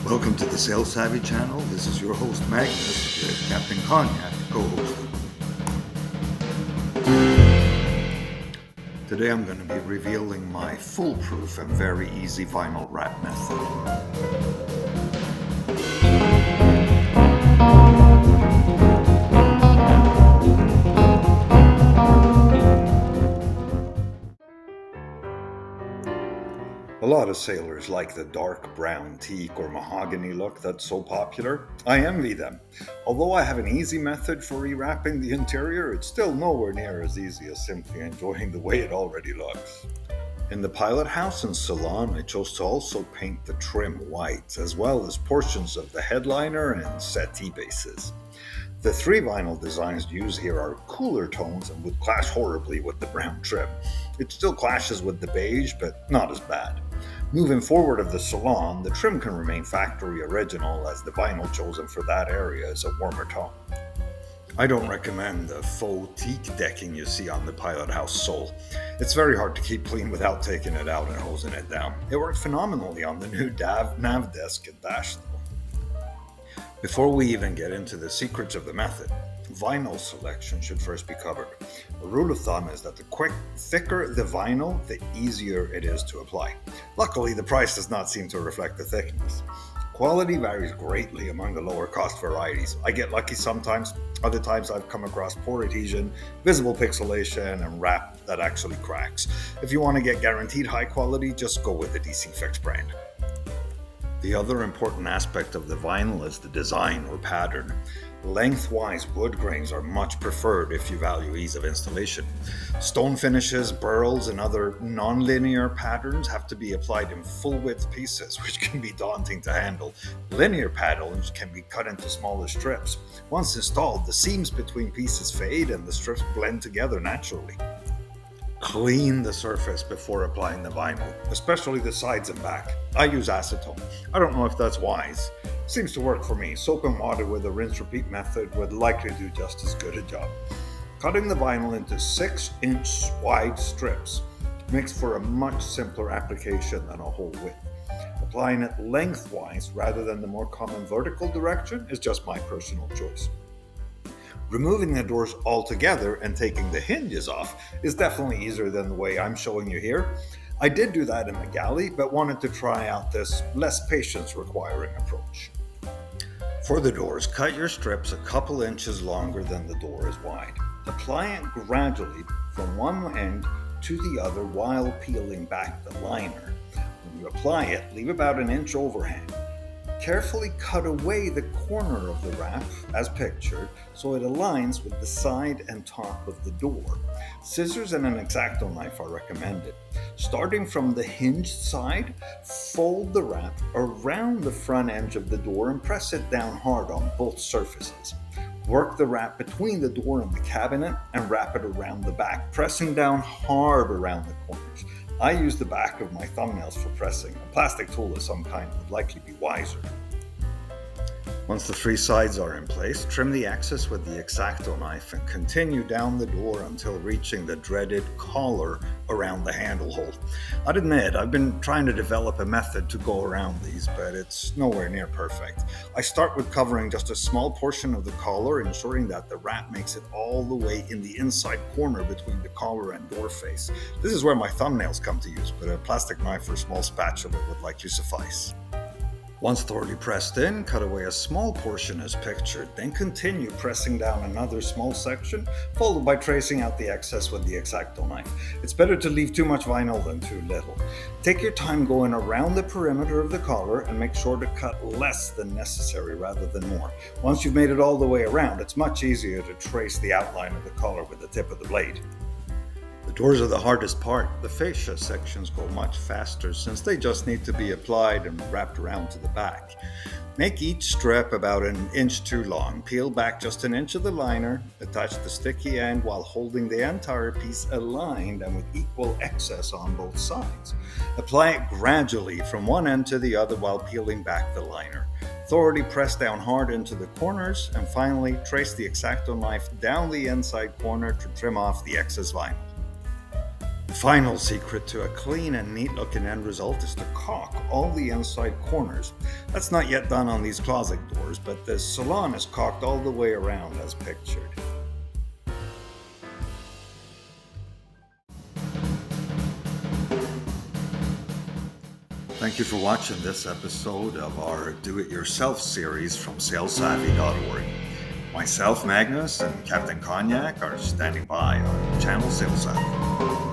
Welcome to the SailSavvy channel. This is your host Magnus with Captain Cognac co-hosting. Today I'm going to be revealing my foolproof and very easy vinyl wrap method. A lot of sailors like the dark brown teak or mahogany look that's so popular. I envy them. Although I have an easy method for rewrapping the interior, it's still nowhere near as easy as simply enjoying the way it already looks. In the pilot house and salon, I chose to also paint the trim white, as well as portions of the headliner and settee bases. The three vinyl designs used here are cooler tones and would clash horribly with the brown trim. It still clashes with the beige, but not as bad. Moving forward of the salon, the trim can remain factory original as the vinyl chosen for that area is a warmer tone. I don't recommend the faux teak decking you see on the pilot house sole. It's very hard to keep clean without taking it out and hosing it down. It worked phenomenally on the new nav desk and dash though. Before we even get into the secrets of the method, vinyl selection should first be covered. A rule of thumb is that the thicker the vinyl, the easier it is to apply. Luckily, the price does not seem to reflect the thickness. Quality varies greatly among the lower cost varieties. I get lucky sometimes. Other times I've come across poor adhesion, visible pixelation, and wrap that actually cracks. If you want to get guaranteed high quality, just go with the DC Fix brand. The other important aspect of the vinyl is the design or pattern. Lengthwise wood grains are much preferred if you value ease of installation. Stone finishes, burls, and other non-linear patterns have to be applied in full-width pieces, which can be daunting to handle. Linear patterns can be cut into smaller strips. Once installed, the seams between pieces fade and the strips blend together naturally. Clean the surface before applying the vinyl, especially the sides and back. I use acetone. I don't know if that's wise. Seems to work for me. Soap and water with a rinse-repeat method would likely do just as good a job. Cutting the vinyl into 6-inch wide strips makes for a much simpler application than a whole width. Applying it lengthwise rather than the more common vertical direction is just my personal choice. Removing the doors altogether and taking the hinges off is definitely easier than the way I'm showing you here. I did do that in the galley, but wanted to try out this less patience requiring approach. For the doors, cut your strips a couple inches longer than the door is wide. Apply it gradually from one end to the other while peeling back the liner. When you apply it, leave about an inch overhang. Carefully cut away the corner of the wrap, as pictured, so it aligns with the side and top of the door. Scissors and an X-Acto knife are recommended. Starting from the hinged side, fold the wrap around the front edge of the door and press it down hard on both surfaces. Work the wrap between the door and the cabinet and wrap it around the back, pressing down hard around the corners. I use the back of my thumbnails for pressing. A plastic tool of some kind would likely be wiser. Once the three sides are in place, trim the excess with the X-Acto knife and continue down the door until reaching the dreaded collar around the handle hole. I'd admit, I've been trying to develop a method to go around these, but it's nowhere near perfect. I start with covering just a small portion of the collar, ensuring that the wrap makes it all the way in the inside corner between the collar and door face. This is where my thumbnails come to use, but a plastic knife or small spatula would likely suffice. Once thoroughly pressed in, cut away a small portion as pictured, then continue pressing down another small section, followed by tracing out the excess with the X-Acto knife. It's better to leave too much vinyl than too little. Take your time going around the perimeter of the collar and make sure to cut less than necessary rather than more. Once you've made it all the way around, it's much easier to trace the outline of the collar with the tip of the blade. The doors are the hardest part. The fascia sections go much faster since they just need to be applied and wrapped around to the back. Make each strip about an inch too long. Peel back just an inch of the liner, attach the sticky end while holding the entire piece aligned and with equal excess on both sides. Apply it gradually from one end to the other while peeling back the liner. Thoroughly press down hard into the corners and finally trace the X-Acto knife down the inside corner to trim off the excess vinyl. The final secret to a clean and neat looking end result is to caulk all the inside corners. That's not yet done on these closet doors, but the salon is caulked all the way around as pictured. Thank you for watching this episode of our Do-It-Yourself series from SailSavvy.org. Myself, Magnus, and Captain Cognac are standing by on channel SailSavvy.